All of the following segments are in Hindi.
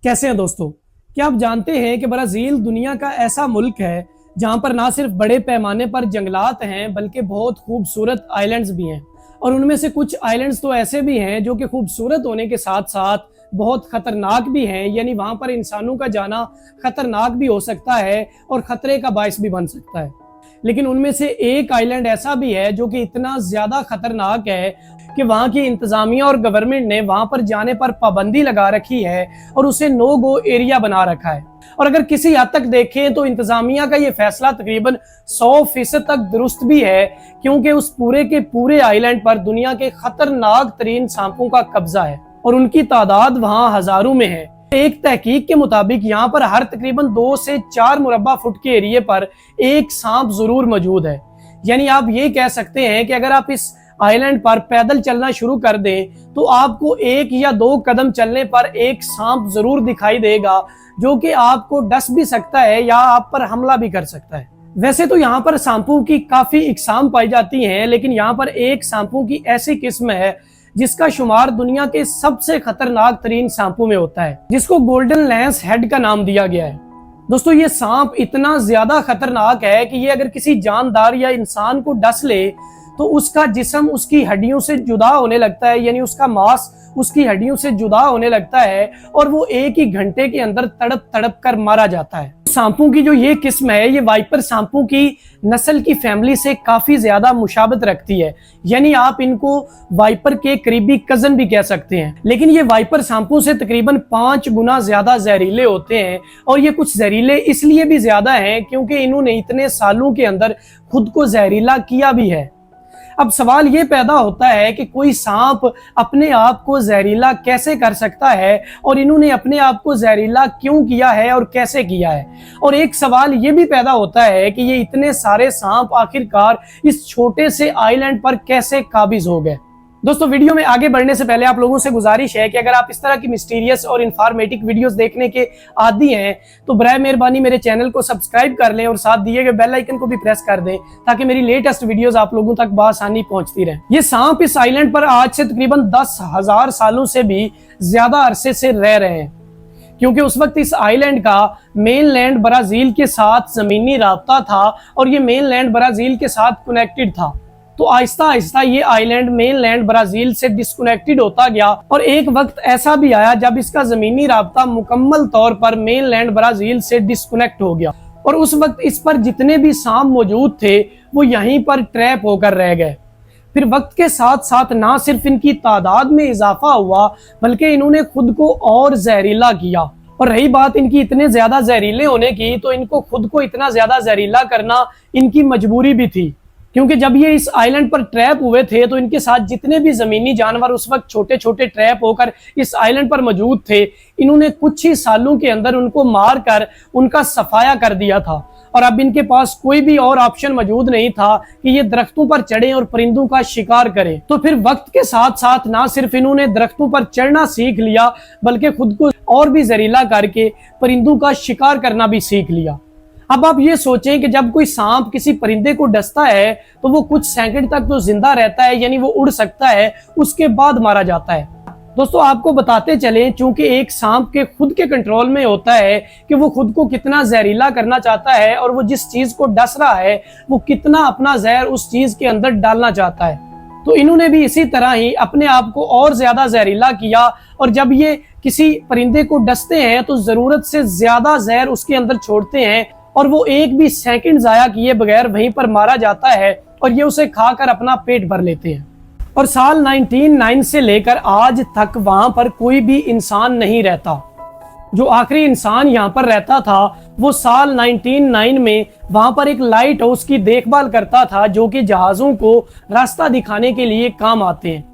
कैसे हैं दोस्तों। क्या आप जानते हैं कि ब्राजील दुनिया का ऐसा मुल्क है जहां पर ना सिर्फ बड़े पैमाने पर जंगलात हैं बल्कि बहुत खूबसूरत आइलैंड्स भी हैं। और उनमें से कुछ आइलैंड्स तो ऐसे भी हैं जो कि खूबसूरत होने के साथ साथ बहुत खतरनाक भी हैं, यानी वहां पर इंसानों का जाना खतरनाक भी हो सकता है और खतरे का बायस भी बन सकता है। लेकिन उनमें से एक आइलैंड ऐसा भी है जो कि इतना ज्यादा खतरनाक है कि वहां की इंतजामिया और गवर्नमेंट ने वहां पर जाने पर पाबंदी लगा रखी है और उसे नो गो एरिया बना रखा है। और अगर किसी हद तक देखें तो इंतजामिया का ये फैसला तकरीबन 100% तक दुरुस्त भी है, क्योंकि उस पूरे के पूरे आइलैंड पर दुनिया के खतरनाक तरीन सांपों का कब्जा है और उनकी तादाद वहां हजारों में है। एक तहकीक के मुताबिक यहाँ पर हर तकरीबन 2 से 4 मुरब्बा फुट के एरिए पर एक सांप जरूर मौजूद है। यानी आप ये कह सकते हैं कि अगर आप इस आइलैंड पर पैदल चलना शुरू कर दें तो आपको 1 या 2 कदम चलने पर एक सांप जरूर दिखाई देगा जो कि आपको डस भी सकता है या आप पर हमला भी कर सकता है। वैसे तो यहाँ पर सांपों की काफी इकसाम पाई जाती हैं, लेकिन यहाँ पर एक सांपों की ऐसी किस्म है जिसका शुमार दुनिया के सबसे खतरनाक तरीन सांपों में होता है, जिसको गोल्डन लैंस हेड का नाम दिया गया है। दोस्तों ये सांप इतना ज्यादा खतरनाक है कि ये अगर किसी जानदार या इंसान को डस ले तो उसका जिस्म उसकी हड्डियों से जुदा होने लगता है, यानी उसका मांस उसकी हड्डियों से जुदा होने लगता है और वो 1 ही घंटे के अंदर तड़प तड़प कर मारा जाता है। सांपों की जो ये किस्म है ये वाइपर सांपों की नस्ल की फैमिली से काफी ज्यादा मुशाबत रखती है, यानी आप इनको वाइपर के करीबी कजन भी कह सकते हैं। लेकिन ये वाइपर सांपों से तकरीबन 5 गुना ज्यादा जहरीले होते हैं और ये कुछ जहरीले इसलिए भी ज्यादा हैं क्योंकि इन्होंने इतने सालों के अंदर खुद को जहरीला किया भी है। अब सवाल ये पैदा होता है कि कोई सांप अपने आप को जहरीला कैसे कर सकता है और इन्होंने अपने आप को जहरीला क्यों किया है और कैसे किया है। और एक सवाल ये भी पैदा होता है कि ये इतने सारे सांप आखिरकार इस छोटे से आइलैंड पर कैसे काबिज हो गए। दोस्तों वीडियो में आगे बढ़ने से पहले आप लोगों से गुजारिश है कि अगर आप इस तरह की मिस्टीरियस और इन्फॉर्मेटिव वीडियोस देखने के आदी हैं तो बराए मेहरबानी मेरे चैनल को सब्सक्राइब कर लें और साथ दिए गए बेल आइकन को भी प्रेस कर दें ताकि मेरी लेटेस्ट वीडियोस आप लोगों तक बआसानी पहुंचती रहे। ये सांप इस आइलैंड पर आज से तकरीबन 10,000 सालों से भी ज्यादा अरसे से रह रहे हैं, क्योंकि उस वक्त इस आइलैंड का मेनलैंड ब्राजील के साथ जमीनी राब्ता था और ये मेनलैंड ब्राजील के साथ कनेक्टेड था। तो आहिस्ता आहिस्ता ये आइलैंड मेनलैंड ब्राजील से डिस्कनेक्टेड होता गया और एक वक्त ऐसा भी आया जब इसका जमीनी राब्ता मुकम्मल तौर पर मेनलैंड ब्राजील से डिस्कनेक्ट हो गया और उस वक्त इस पर जितने भी सांप मौजूद थे वो यहीं पर ट्रैप होकर रह गए। फिर वक्त के साथ साथ ना सिर्फ इनकी तादाद में इजाफा हुआ बल्कि इन्होंने खुद को और जहरीला किया। और रही बात इनकी इतने ज्यादा जहरीले होने की, तो इनको खुद को इतना ज्यादा जहरीला करना इनकी मजबूरी भी थी, क्योंकि जब ये इस आइलैंड पर ट्रैप हुए थे तो इनके साथ जितने भी जमीनी जानवर उस वक्त छोटे छोटे ट्रैप होकर इस आइलैंड पर मौजूद थे, इन्होंने कुछ ही सालों के अंदर उनको मार कर उनका सफाया कर दिया था और अब इनके पास कोई भी और ऑप्शन मौजूद नहीं था कि ये दरख्तों पर चढ़ें और परिंदों का शिकार करें। तो फिर वक्त के साथ साथ ना सिर्फ इन्होंने दरख्तों पर चढ़ना सीख लिया बल्कि खुद को और भी जहरीला करके परिंदों का शिकार करना भी सीख लिया। अब आप ये सोचें कि जब कोई सांप किसी परिंदे को डसता है तो वो कुछ सेकंड तक तो जिंदा रहता है, यानी वो उड़ सकता है, उसके बाद मारा जाता है। दोस्तों आपको बताते चलें, चूंकि एक सांप के खुद के कंट्रोल में होता है कि वो खुद को कितना जहरीला करना चाहता है और वो जिस चीज को डस रहा है वो कितना अपना जहर उस चीज के अंदर डालना चाहता है। तो इन्होंने भी इसी तरह ही अपने आप को और ज्यादा जहरीला किया और जब ये किसी परिंदे को डसते हैं तो जरूरत से ज्यादा जहर उसके अंदर छोड़ते हैं और वो एक भी सेकंड जाया किए बगैर वहीं पर मारा जाता है और ये उसे खाकर अपना पेट भर लेते हैं। और साल 1909 से लेकर आज तक वहां पर कोई भी इंसान नहीं रहता। जो आखिरी इंसान यहाँ पर रहता था वो साल 1909 में वहां पर एक लाइट हाउस की देखभाल करता था जो कि जहाजों को रास्ता दिखाने के लिए काम आते हैं।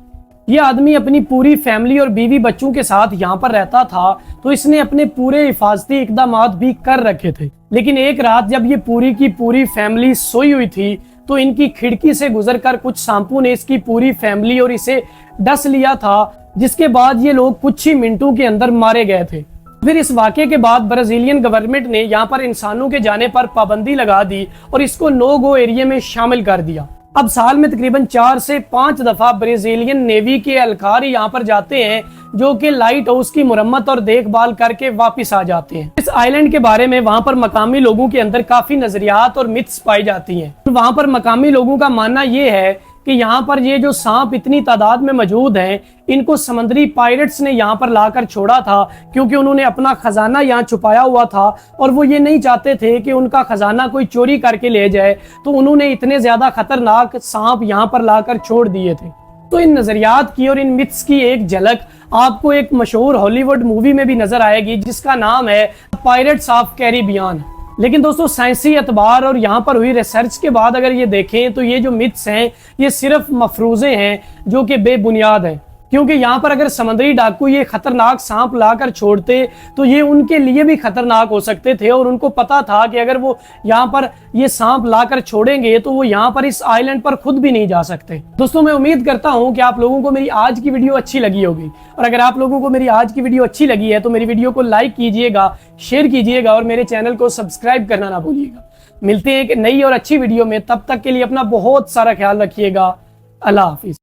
ये आदमी अपनी पूरी फैमिली और बीवी बच्चों के साथ यहाँ पर रहता था, तो इसने अपने पूरे हिफाजती इकदामात भी कर रखे थे। लेकिन एक रात जब ये पूरी की पूरी फैमिली सोई हुई थी तो इनकी खिड़की से गुजरकर कुछ सांपों ने इसकी पूरी फैमिली और इसे डस लिया था, जिसके बाद ये लोग कुछ ही मिनटों के अंदर मारे गए थे। फिर इस वाक़े के बाद ब्राजीलियन गवर्नमेंट ने यहाँ पर इंसानों के जाने पर पाबंदी लगा दी और इसको नो गो एरिया में शामिल कर दिया। अब साल में तकरीबन 4 से 5 दफा ब्राजीलियन नेवी के एहलकार यहाँ पर जाते हैं जो कि लाइट हाउस की मुरम्मत और देखभाल करके वापस आ जाते हैं। इस आइलैंड के बारे में वहां पर मकामी लोगों के अंदर काफी नजरियात और मिथ्स पाई जाती हैं। वहां पर मकामी लोगों का मानना यह है कि यहाँ पर ये जो सांप इतनी तादाद में मौजूद हैं, इनको समुद्री पायरेट्स ने यहाँ पर लाकर छोड़ा था, क्योंकि उन्होंने अपना खजाना यहाँ छुपाया हुआ था और वो ये नहीं चाहते थे कि उनका खजाना कोई चोरी करके ले जाए, तो उन्होंने इतने ज्यादा खतरनाक सांप यहाँ पर लाकर छोड़ दिए थे। तो इन नजरियात की और इन मिथ्स की एक झलक आपको एक मशहूर हॉलीवुड मूवी में भी नजर आएगी, जिसका नाम है पायरेट्स ऑफ कैरिबियन। लेकिन दोस्तों, साइंसी एतबार और यहाँ पर हुई रिसर्च के बाद अगर ये देखें तो ये जो मिथ्स हैं ये सिर्फ मफरूजे हैं जो कि बेबुनियाद हैं, क्योंकि यहाँ पर अगर समुद्री डाकू ये खतरनाक सांप लाकर छोड़ते तो ये उनके लिए भी खतरनाक हो सकते थे, और उनको पता था कि अगर वो यहाँ पर ये सांप लाकर छोड़ेंगे तो वो यहाँ पर इस आइलैंड पर खुद भी नहीं जा सकते। दोस्तों, मैं उम्मीद करता हूँ कि आप लोगों को मेरी आज की वीडियो अच्छी लगी होगी, और अगर आप लोगों को मेरी आज की वीडियो अच्छी लगी है तो मेरी वीडियो को लाइक कीजिएगा, शेयर कीजिएगा और मेरे चैनल को सब्सक्राइब करना ना भूलिएगा। मिलते हैं एक नई और अच्छी वीडियो में, तब तक के लिए अपना बहुत सारा ख्याल रखिएगा। अल्लाह हाफिज।